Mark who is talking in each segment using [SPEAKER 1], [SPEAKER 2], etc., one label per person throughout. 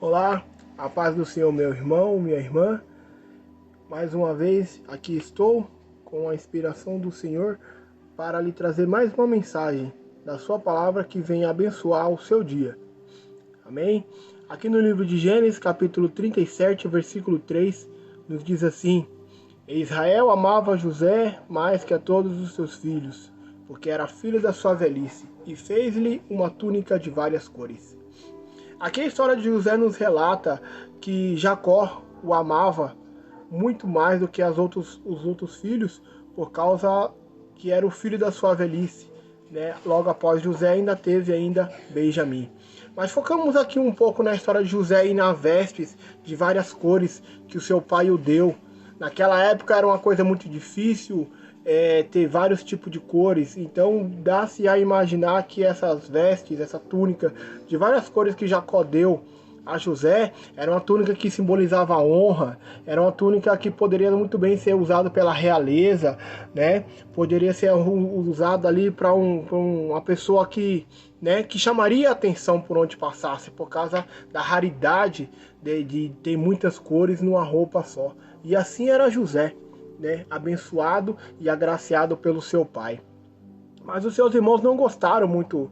[SPEAKER 1] Olá, a paz do Senhor, meu irmão, minha irmã. Mais uma vez aqui estou com a inspiração do Senhor para lhe trazer mais uma mensagem da sua palavra que venha abençoar o seu dia. Amém? Aqui no livro de Gênesis, capítulo 37, versículo 3, nos diz assim: Israel amava José mais que a todos os seus filhos, porque era filho da sua velhice, e fez-lhe uma túnica de várias cores. Aqui a história de José nos relata que Jacó o amava muito mais do que os outros filhos, por causa que era o filho da sua velhice, né? Logo após José ainda teve Benjamim. Mas focamos aqui um pouco na história de José e nas vestes de várias cores que o seu pai o deu. Naquela época era uma coisa muito difícil ter vários tipos de cores, então dá-se a imaginar que essas vestes, essa túnica de várias cores que Jacó deu a José, era uma túnica que simbolizava a honra, era uma túnica que poderia muito bem ser usada pela realeza, né? Poderia ser usada ali para uma pessoa que, né, que chamaria a atenção por onde passasse, por causa da raridade de ter muitas cores numa roupa só. E assim era José, né, abençoado e agraciado pelo seu pai. Mas os seus irmãos não gostaram muito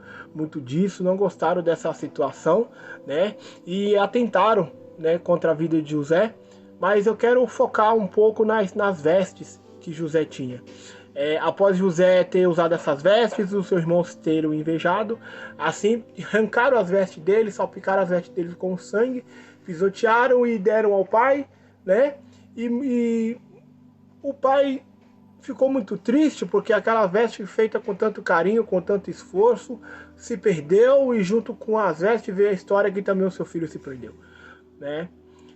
[SPEAKER 1] disso, não gostaram dessa situação, né, e atentaram, né, contra a vida de José. Mas eu quero focar um pouco nas vestes que José tinha. Após José ter usado essas vestes, os seus irmãos terem invejado, assim arrancaram as vestes dele, salpicaram as vestes dele com sangue, pisotearam e deram ao pai, né? E o pai ficou muito triste porque aquela veste feita com tanto carinho, com tanto esforço, se perdeu, e junto com as vestes veio a história que também o seu filho se perdeu, né?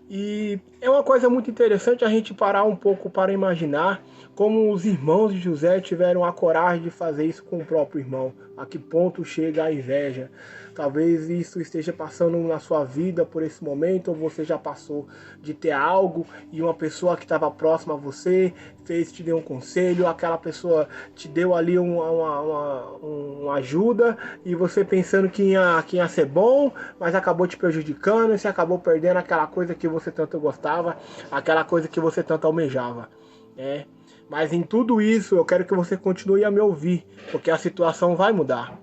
[SPEAKER 1] E é uma coisa muito interessante a gente parar um pouco para imaginar como os irmãos de José tiveram a coragem de fazer isso com o próprio irmão. A que ponto chega a inveja? Talvez isso esteja passando na sua vida por esse momento, ou você já passou de ter algo e uma pessoa que estava próxima a você te deu um conselho, aquela pessoa te deu ali uma ajuda, e você pensando que ia ser bom, mas acabou te prejudicando, e você acabou perdendo aquela coisa que você tanto gostava, aquela coisa que você tanto almejava, né? Mas em tudo isso eu quero que você continue a me ouvir, porque a situação vai mudar.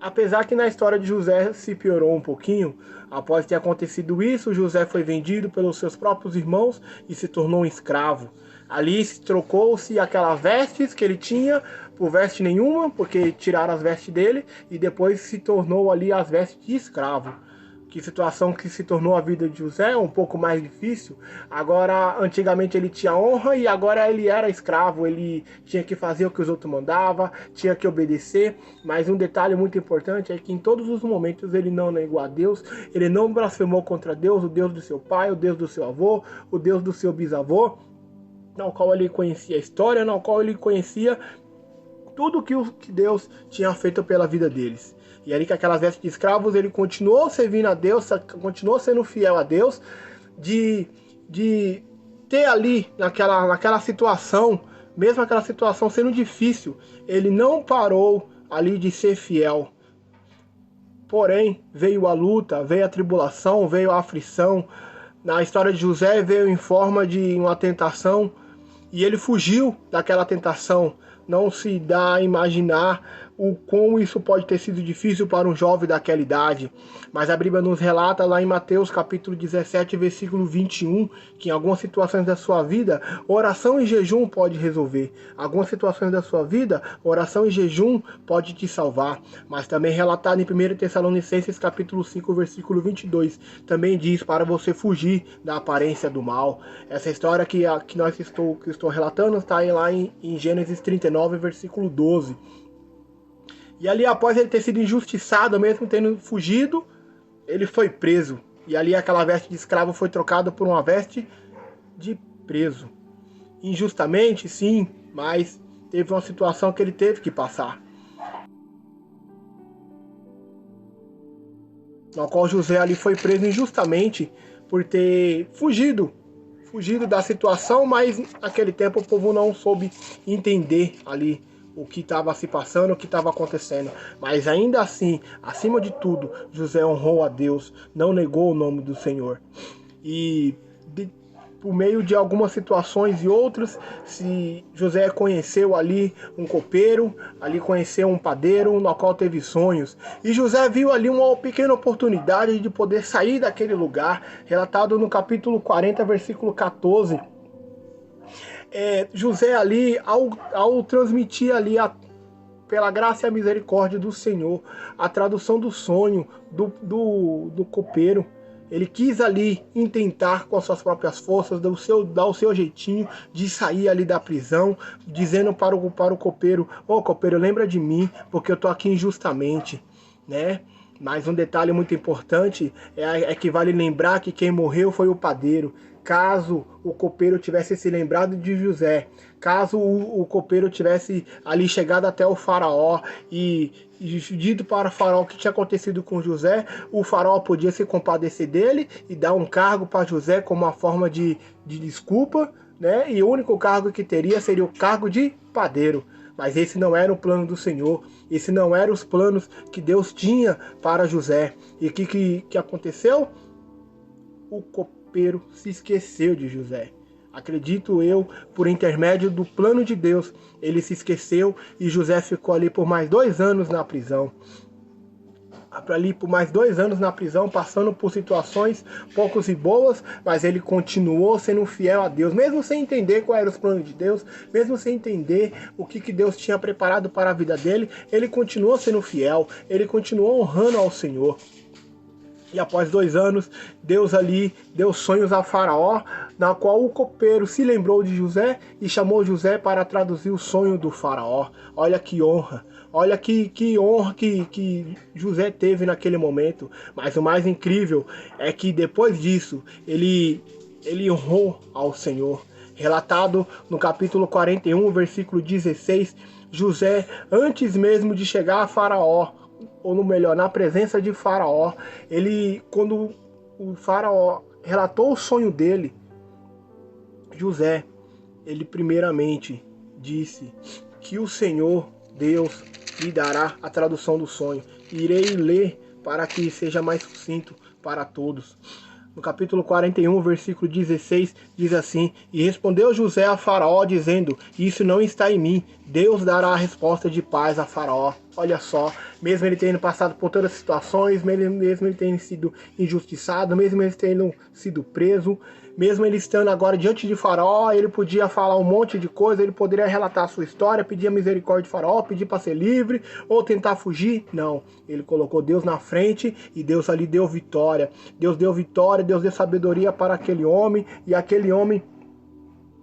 [SPEAKER 1] Apesar que na história de José se piorou um pouquinho, após ter acontecido isso, José foi vendido pelos seus próprios irmãos e se tornou um escravo. Ali trocou-se aquelas vestes que ele tinha por veste nenhuma, porque tiraram as vestes dele, e depois se tornou ali as vestes de escravo. Que situação que se tornou a vida de José um pouco mais difícil. Agora, antigamente ele tinha honra e agora ele era escravo, ele tinha que fazer o que os outros mandavam, tinha que obedecer. Mas um detalhe muito importante é que em todos os momentos ele não negou a Deus, ele não blasfemou contra Deus, o Deus do seu pai, o Deus do seu avô, o Deus do seu bisavô, no qual ele conhecia a história, no qual ele conhecia tudo que Deus tinha feito pela vida deles. E ali com aquelas vestes de escravos, ele continuou servindo a Deus, continuou sendo fiel a Deus, de ter ali naquela situação, mesmo aquela situação sendo difícil, ele não parou ali de ser fiel. Porém, veio a luta, veio a tribulação, veio a aflição. Na história de José veio em forma de uma tentação, e ele fugiu daquela tentação. Não se dá a imaginar o como isso pode ter sido difícil para um jovem daquela idade. Mas a Bíblia nos relata lá em Mateus capítulo 17, versículo 21, que em algumas situações da sua vida, oração e jejum pode resolver. Algumas situações da sua vida, oração e jejum pode te salvar. Mas também relatado em 1 Tessalonicenses capítulo 5, versículo 22, também diz para você fugir da aparência do mal. Essa história que estou relatando está lá em Gênesis 39, versículo 12. E ali, após ele ter sido injustiçado, mesmo tendo fugido, ele foi preso. E ali aquela veste de escravo foi trocada por uma veste de preso. Injustamente, sim, mas teve uma situação que ele teve que passar. No qual José ali foi preso injustamente por ter fugido da situação, mas naquele tempo o povo não soube entender ali o que estava se passando, o que estava acontecendo. Mas ainda assim, acima de tudo, José honrou a Deus, não negou o nome do Senhor. E por meio de algumas situações e outras, se José conheceu ali um copeiro, ali conheceu um padeiro, no qual teve sonhos. E José viu ali uma pequena oportunidade de poder sair daquele lugar, relatado no capítulo 40, versículo 14. José ali, ao transmitir ali pela graça e a misericórdia do Senhor, a tradução do sonho do copeiro, ele quis ali intentar com as suas próprias forças, dar o seu jeitinho de sair ali da prisão, dizendo para o copeiro: ô copeiro, lembra de mim, porque eu tô aqui injustamente, né? Mas um detalhe muito importante é que vale lembrar que quem morreu foi o padeiro. Caso o copeiro tivesse se lembrado de José, caso o copeiro tivesse ali chegado até o faraó e dito para o faraó o que tinha acontecido com José, o faraó podia se compadecer dele e dar um cargo para José como uma forma de desculpa, né? E o único cargo que teria seria o cargo de padeiro. Mas esse não era o plano do Senhor, esse não eram os planos que Deus tinha para José. E o que aconteceu? O copeiro se esqueceu de José. Acredito eu, por intermédio do plano de Deus, ele se esqueceu e José ficou ali por mais 2 anos na prisão. Ali por mais 2 anos na prisão, passando por situações poucas e boas, mas ele continuou sendo fiel a Deus, mesmo sem entender qual era os planos de Deus, mesmo sem entender o que Deus tinha preparado para a vida dele, ele continuou sendo fiel, ele continuou honrando ao Senhor. E após 2 anos, Deus ali deu sonhos a Faraó, na qual o copeiro se lembrou de José e chamou José para traduzir o sonho do Faraó. Olha que honra, olha que honra que José teve naquele momento. Mas o mais incrível é que depois disso, ele honrou ao Senhor. Relatado no capítulo 41, versículo 16, José, antes mesmo de chegar a Faraó, ou melhor, na presença de Faraó, quando o Faraó relatou o sonho dele, José, ele primeiramente disse que o Senhor Deus lhe dará a tradução do sonho. Irei ler para que seja mais sucinto para todos. No capítulo 41, versículo 16, diz assim: E respondeu José a Faraó, dizendo: Isso não está em mim. Deus dará a resposta de paz a Faraó. Olha só, mesmo ele tendo passado por todas as situações, mesmo ele tendo sido injustiçado, mesmo ele tendo sido preso, mesmo ele estando agora diante de Faraó, ele podia falar um monte de coisa, ele poderia relatar a sua história, pedir a misericórdia de Faraó, pedir para ser livre ou tentar fugir. Não, ele colocou Deus na frente e Deus ali deu vitória. Deus deu vitória, Deus deu sabedoria para aquele homem, e aquele homem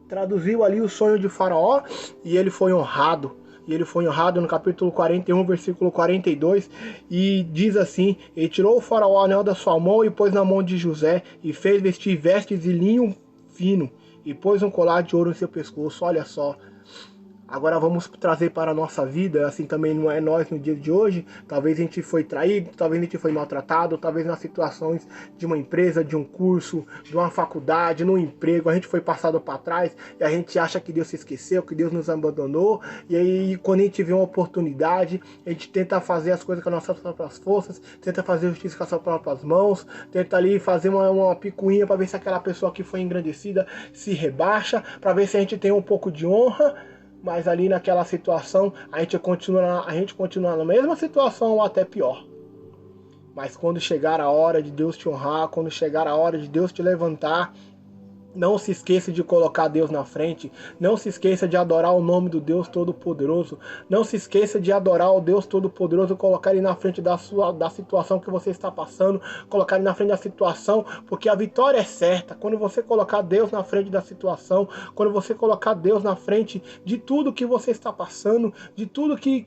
[SPEAKER 1] traduziu ali o sonho de Faraó e ele foi honrado. E ele foi honrado no capítulo 41, versículo 42, e diz assim: E tirou o Faraó o anel da sua mão e pôs na mão de José, e fez vestir vestes de linho fino, e pôs um colar de ouro em seu pescoço. Olha só. Agora vamos trazer para a nossa vida, assim também não é nós no dia de hoje. Talvez a gente foi traído, talvez a gente foi maltratado, talvez nas situações de uma empresa, de um curso, de uma faculdade, num emprego, a gente foi passado para trás e a gente acha que Deus se esqueceu, que Deus nos abandonou. E aí quando a gente vê uma oportunidade, a gente tenta fazer as coisas com as nossas próprias forças, tenta fazer justiça com as suas próprias mãos, tenta ali fazer uma picuinha para ver se aquela pessoa que foi engrandecida se rebaixa, para ver se a gente tem um pouco de honra. Mas ali naquela situação, a gente continua na mesma situação ou até pior. Mas quando chegar a hora de Deus te honrar, quando chegar a hora de Deus te levantar, não se esqueça de colocar Deus na frente. Não se esqueça de adorar o nome do Deus Todo-Poderoso. Não se esqueça de adorar o Deus Todo-Poderoso, colocar Ele na frente da situação que você está passando, colocar Ele na frente da situação, porque a vitória é certa. Quando você colocar Deus na frente da situação, quando você colocar Deus na frente de tudo que você está passando, de tudo que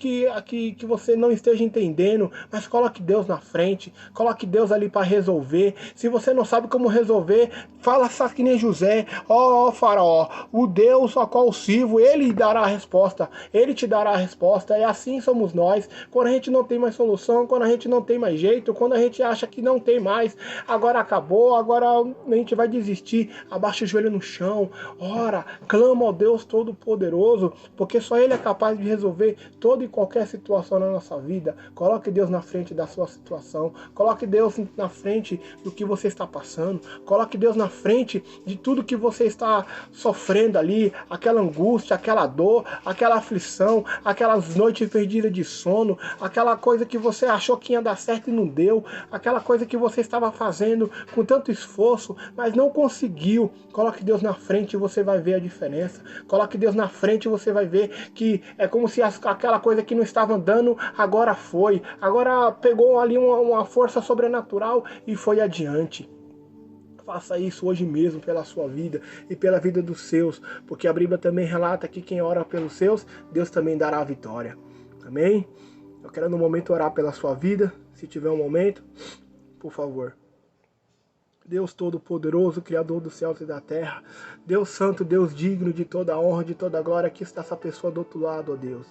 [SPEAKER 1] você não esteja entendendo, mas coloque Deus na frente, coloque Deus ali para resolver. Se você não sabe como resolver, fala só que nem José. José, ó Faraó, o Deus a qual sirvo, ele dará a resposta, ele te dará a resposta. E assim somos nós, quando a gente não tem mais solução, quando a gente não tem mais jeito, quando a gente acha que não tem mais, agora acabou, agora a gente vai desistir, abaixa o joelho no chão, ora, clama ao Deus Todo-Poderoso, porque só Ele é capaz de resolver toda e qualquer situação na nossa vida. Coloque Deus na frente da sua situação, coloque Deus na frente do que você está passando, coloque Deus na frente de tudo que você está sofrendo ali, aquela angústia, aquela dor, aquela aflição, aquelas noites perdidas de sono, aquela coisa que você achou que ia dar certo e não deu, aquela coisa que você estava fazendo com tanto esforço, mas não conseguiu. Coloque Deus na frente e você vai ver a diferença. Coloque Deus na frente e você vai ver que é como se aquela coisa que não estava andando, agora foi. Agora pegou ali uma força sobrenatural e foi adiante. Faça isso hoje mesmo pela sua vida e pela vida dos seus, porque a Bíblia também relata que quem ora pelos seus, Deus também dará a vitória. Amém? Eu quero no momento orar pela sua vida, se tiver um momento, por favor. Deus Todo-Poderoso, Criador dos céus e da terra, Deus Santo, Deus digno de toda a honra, de toda a glória, aqui está essa pessoa do outro lado, ó Deus,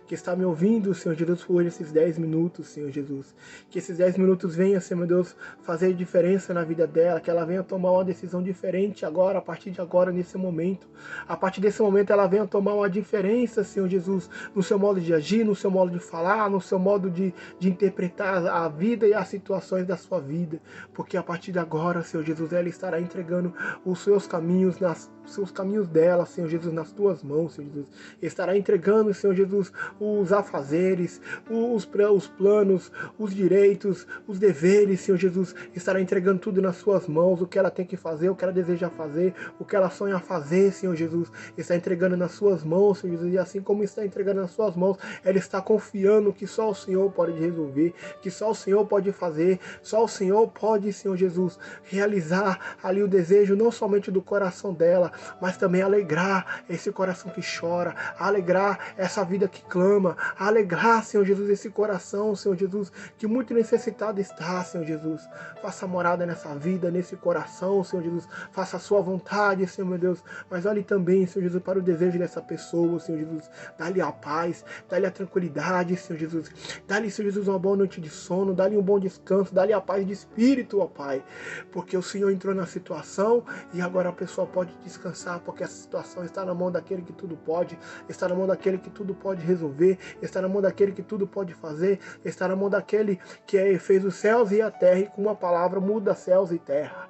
[SPEAKER 1] que está me ouvindo, Senhor Jesus, por esses 10 minutos, Senhor Jesus, que esses 10 minutos venham, Senhor meu Deus, fazer diferença na vida dela, que ela venha tomar uma decisão diferente agora, a partir de agora, nesse momento, a partir desse momento ela venha tomar uma diferença, Senhor Jesus, no seu modo de agir, no seu modo de falar, no seu modo de interpretar a vida e as situações da sua vida, porque a partir de agora, Senhor Jesus, ela estará entregando os seus caminhos, seus caminhos dela, Senhor Jesus, nas tuas mãos, Senhor Jesus. Estará entregando, Senhor Jesus, os afazeres, os planos, os direitos, os deveres, Senhor Jesus. Estará entregando tudo nas suas mãos, o que ela tem que fazer, o que ela deseja fazer, o que ela sonha fazer, Senhor Jesus. Está entregando nas suas mãos, Senhor Jesus. E assim como está entregando nas suas mãos, ela está confiando que só o Senhor pode resolver, que só o Senhor pode fazer, só o Senhor pode, Senhor Jesus, realizar ali o desejo não somente do coração dela, mas também alegrar esse coração que chora, alegrar essa vida que clama, alegrar, Senhor Jesus, esse coração, Senhor Jesus, que muito necessitado está, Senhor Jesus. Faça morada nessa vida, nesse coração, Senhor Jesus. Faça a sua vontade, Senhor meu Deus. Mas olhe também, Senhor Jesus, para o desejo dessa pessoa, Senhor Jesus. Dá-lhe a paz, dá-lhe a tranquilidade, Senhor Jesus. Dá-lhe, Senhor Jesus, uma boa noite de sono, dá-lhe um bom descanso, dá-lhe a paz de espírito, ó Pai. Porque o Senhor entrou na situação e agora a pessoa pode descansar, porque essa situação está na mão daquele que tudo pode, está na mão daquele que tudo pode resolver, está na mão daquele que tudo pode fazer, está na mão daquele que fez os céus e a terra e com uma palavra muda céus e terra.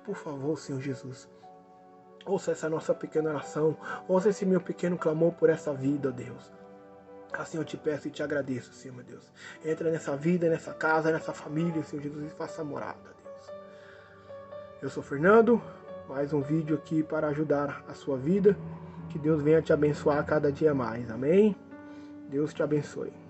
[SPEAKER 1] Por favor, Senhor Jesus, ouça essa nossa pequena oração, ouça esse meu pequeno clamor por essa vida, ó Deus. Assim eu te peço e te agradeço, Senhor meu Deus. Entra nessa vida, nessa casa, nessa família, Senhor Jesus, e faça morada, Deus. Eu sou Fernando, mais um vídeo aqui para ajudar a sua vida. Que Deus venha te abençoar cada dia mais. Amém? Deus te abençoe.